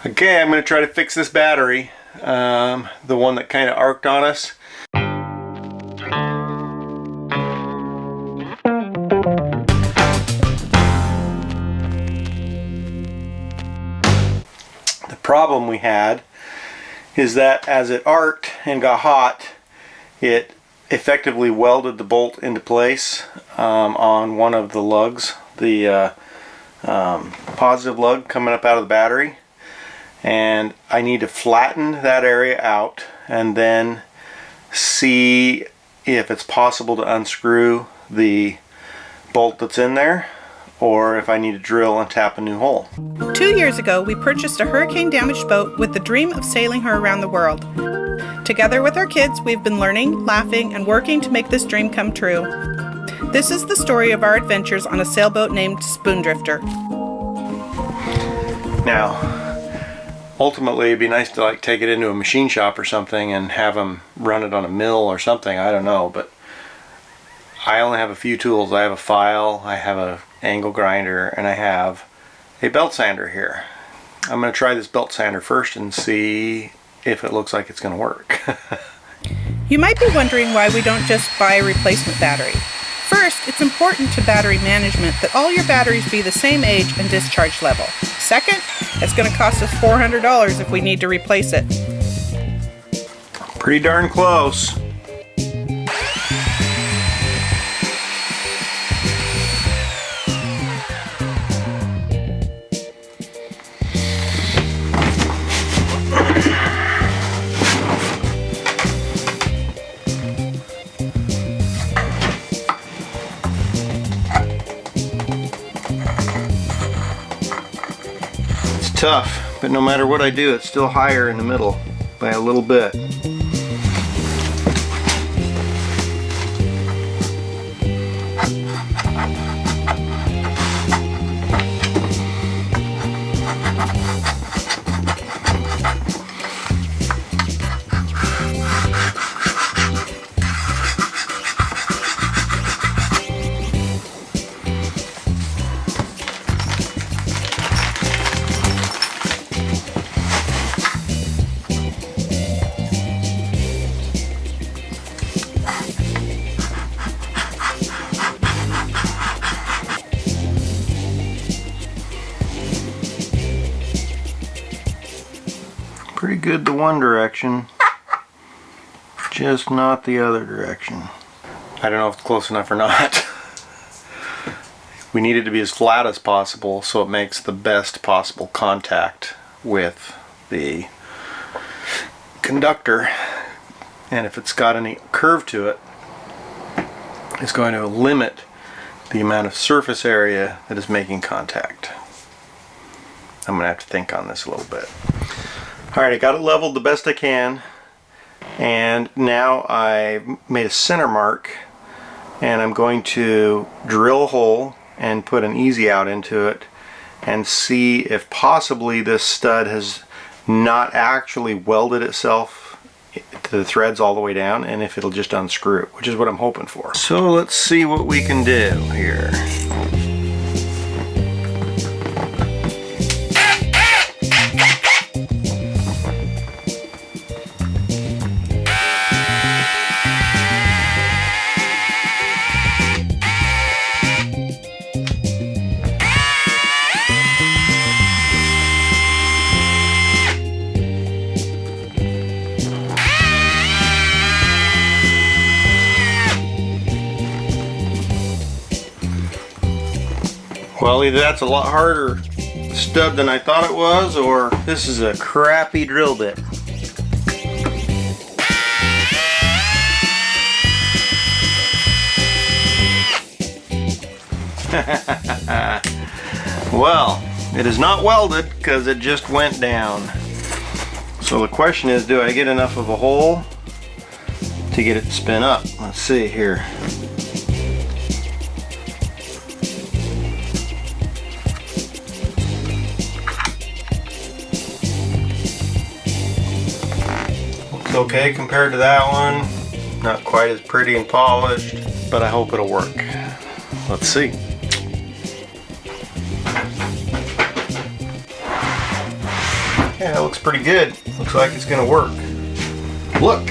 Okay, I'm going to try to fix this battery, the one that kind of arced on us. The problem we had is that as it arced and got hot, it effectively welded the bolt into place on one of the lugs, the positive lug coming up out of the battery. And I need to flatten that area out and then see if it's possible to unscrew the bolt that's in there, or if I need to drill and tap a new hole. 2 years ago, we purchased a hurricane-damaged boat with the dream of sailing her around the world. Together with our kids, we've been learning, laughing, and working to make this dream come true. This is the story of our adventures on a sailboat named Spoondrifter. Now, ultimately, it'd be nice to take it into a machine shop or something and have them run it on a mill or something. I don't know, but I only have a few tools. I have a file, I have an angle grinder, and I have a belt sander here. I'm going to try this belt sander first and see if it looks like it's going to work. You might be wondering why we don't just buy a replacement battery. First, it's important to battery management that all your batteries be the same age and discharge level. Second, it's going to cost us $400 if we need to replace it. Pretty darn close. Tough, but no matter what I do, it's still higher in the middle by a little bit. Pretty good the one direction, just not the other direction. I don't know if it's close enough or not. We need it to be as flat as possible so it makes the best possible contact with the conductor, and if it's got any curve to it, it's going to limit the amount of surface area that is making contact. I'm going to have to think on this a little bit. Alright, I got it leveled the best I can, and now I made a center mark, and I'm going to drill a hole and put an easy out into it and see if possibly this stud has not actually welded itself to the threads all the way down, and if it'll just unscrew it, which is what I'm hoping for. So let's see what we can do here. Well, either that's a lot harder stud than I thought it was, or this is a crappy drill bit. Well, it is not welded because it just went down. So the question is, do I get enough of a hole to get it to spin up? Let's see here. Looks okay compared to that one. Not quite as pretty and polished, but I hope it'll work. Let's see. Yeah, that looks pretty good. Looks like it's gonna work. Look!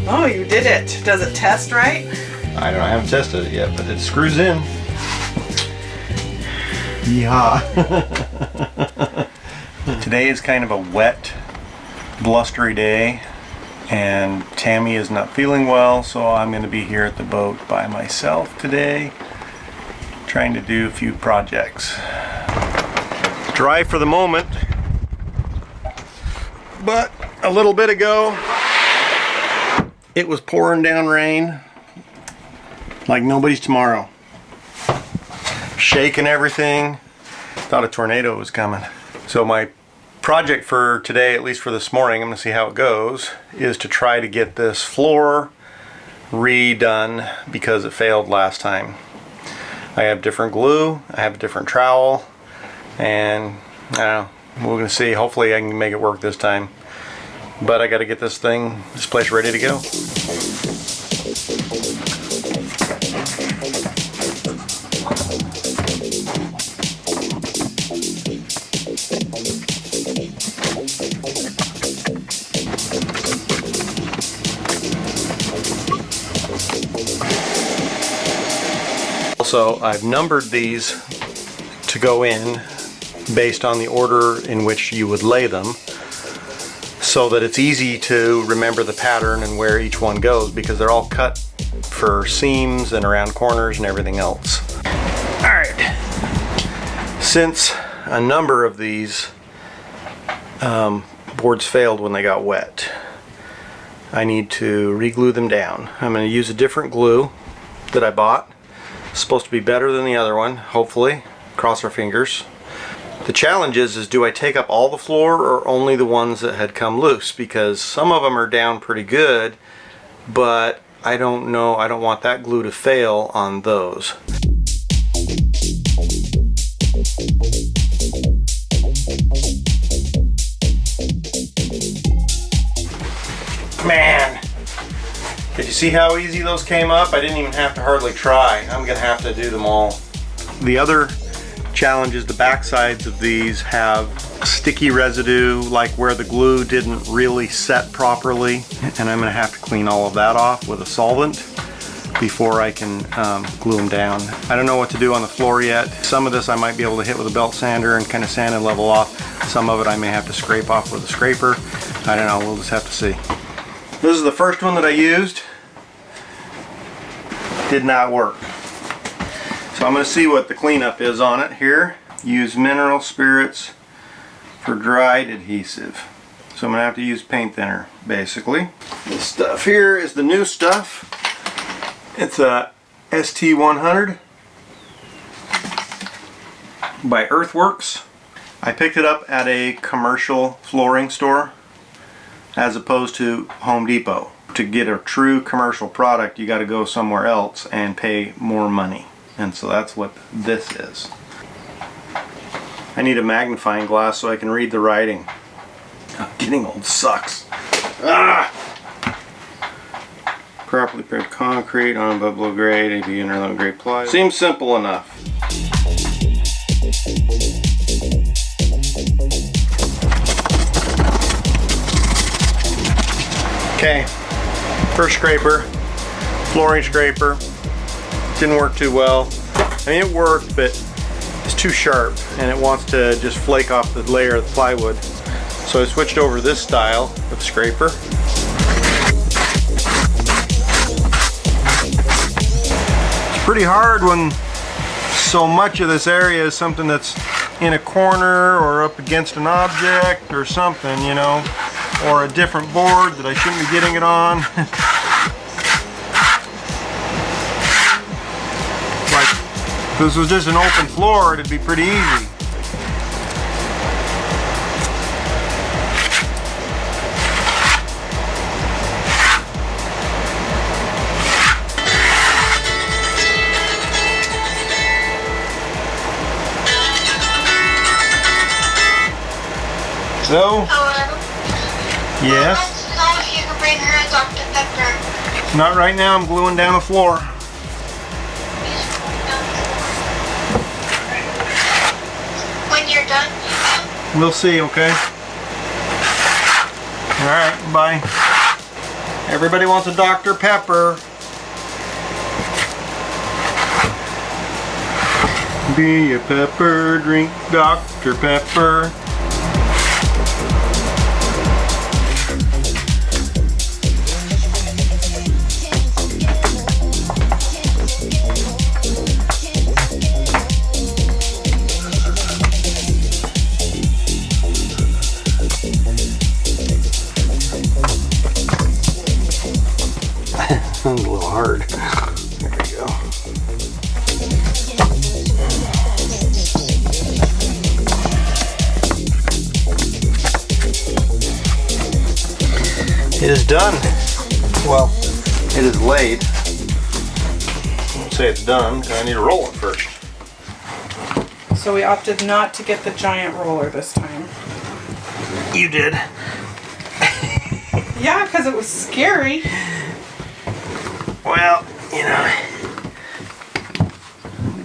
Oh, you did it. Does it test right? I haven't tested it yet, but it screws in. Yeah. Today is kind of a wet, blustery day, and Tammy is not feeling well, so I'm going to be here at the boat by myself today, trying to do a few projects. Dry for the moment, but a little bit ago it was pouring down rain like nobody's tomorrow. Shaking everything. Thought a tornado was coming. So my project for today, at least for this morning, I'm gonna see how it goes, is to try to get this floor redone because it failed last time. I have different glue, I have a different trowel, and I don't know, we're gonna see. Hopefully I can make it work this time. But I gotta get this place ready to go. Also, I've numbered these to go in based on the order in which you would lay them, so that it's easy to remember the pattern and where each one goes, because they're all cut for seams and around corners and everything else. Alright, since a number of these boards failed when they got wet, I need to re-glue them down. I'm going to use a different glue that I bought. It's supposed to be better than the other one, hopefully. Cross our fingers. The challenge is do I take up all the floor or only the ones that had come loose? Because some of them are down pretty good, but I don't know, I don't want that glue to fail on those. Man! Did you see how easy those came up? I didn't even have to hardly try. I'm gonna have to do them all. The other challenge is the back sides of these have sticky residue, like where the glue didn't really set properly, and I'm gonna have to clean all of that off with a solvent before I can glue them down. I don't know what to do on the floor yet. Some of this I might be able to hit with a belt sander and kind of sand and level off. Some of it I may have to scrape off with a scraper. I don't know, we'll just have to see. This is the first one that I used. Did not work. So I'm going to see what the cleanup is on it here. Use mineral spirits for dried adhesive. So I'm going to have to use paint thinner, basically. This stuff here is the new stuff. It's a ST100 by Earthworks. I picked it up at a commercial flooring store as opposed to Home Depot. To get a true commercial product, you got to go somewhere else and pay more money. And so that's what this is. I need a magnifying glass so I can read the writing. Getting old sucks. Ah! Properly prepared concrete on above below grade, AB and low grade ply. Seems simple enough. Okay, first scraper, flooring scraper. Didn't work too well. I mean, it worked, but it's too sharp and it wants to just flake off the layer of the plywood. So I switched over to this style of scraper. It's pretty hard when so much of this area is something that's in a corner or up against an object or something, you know, or a different board that I shouldn't be getting it on. If this was just an open floor, it'd be pretty easy. So? Hello? Yes? I don't know if you can bring her a Dr. Pepper. Not right now, I'm gluing down the floor. When you're done, you know? We'll see, okay? Alright, bye. Everybody wants a Dr. Pepper. Be a pepper, drink Dr. Pepper. Sounds a little hard. There we go. It is done. Well, it is laid. I won't say it's done because I need to roll it first. So we opted not to get the giant roller this time. You did. Yeah, because it was scary. Well, you know,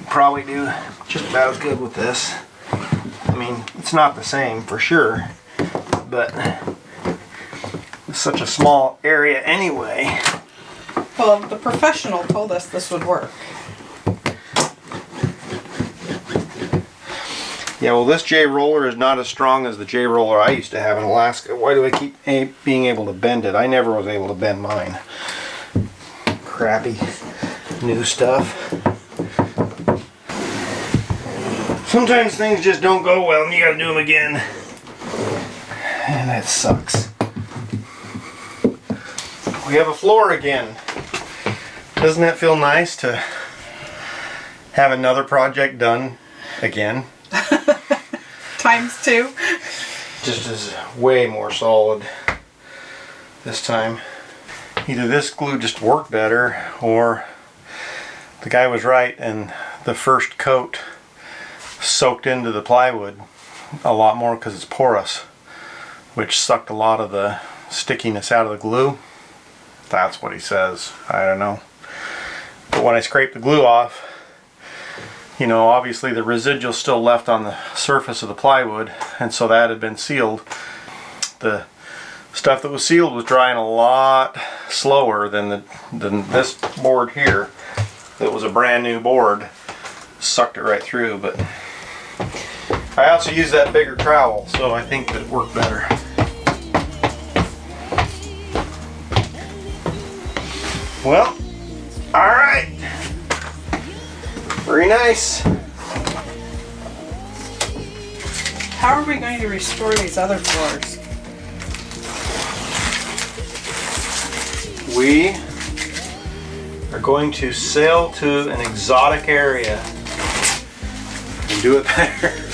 probably do just about as good with this. I mean, it's not the same for sure, but it's such a small area anyway. Well, the professional told us this would work. Yeah, well, this J roller is not as strong as the J roller I used to have in Alaska. Why do I keep being able to bend it? I never was able to bend mine. Crappy new stuff. Sometimes things just don't go well and you gotta do them again. And that sucks. We have a floor again. Doesn't that feel nice to have another project done again? Times 2. Just is way more solid this time. Either this glue just worked better or the guy was right and the first coat soaked into the plywood a lot more because it's porous, which sucked a lot of the stickiness out of the glue. That's what he says. I don't know. But when I scraped the glue off, you know, obviously the residual still left on the surface of the plywood, and so that had been sealed. The stuff that was sealed was drying a lot slower than this board here. That was a brand new board. Sucked it right through, but I also used that bigger trowel, so I think that it worked better. Well, alright. Very nice. How are we going to restore these other floors? We are going to sail to an exotic area and do it better.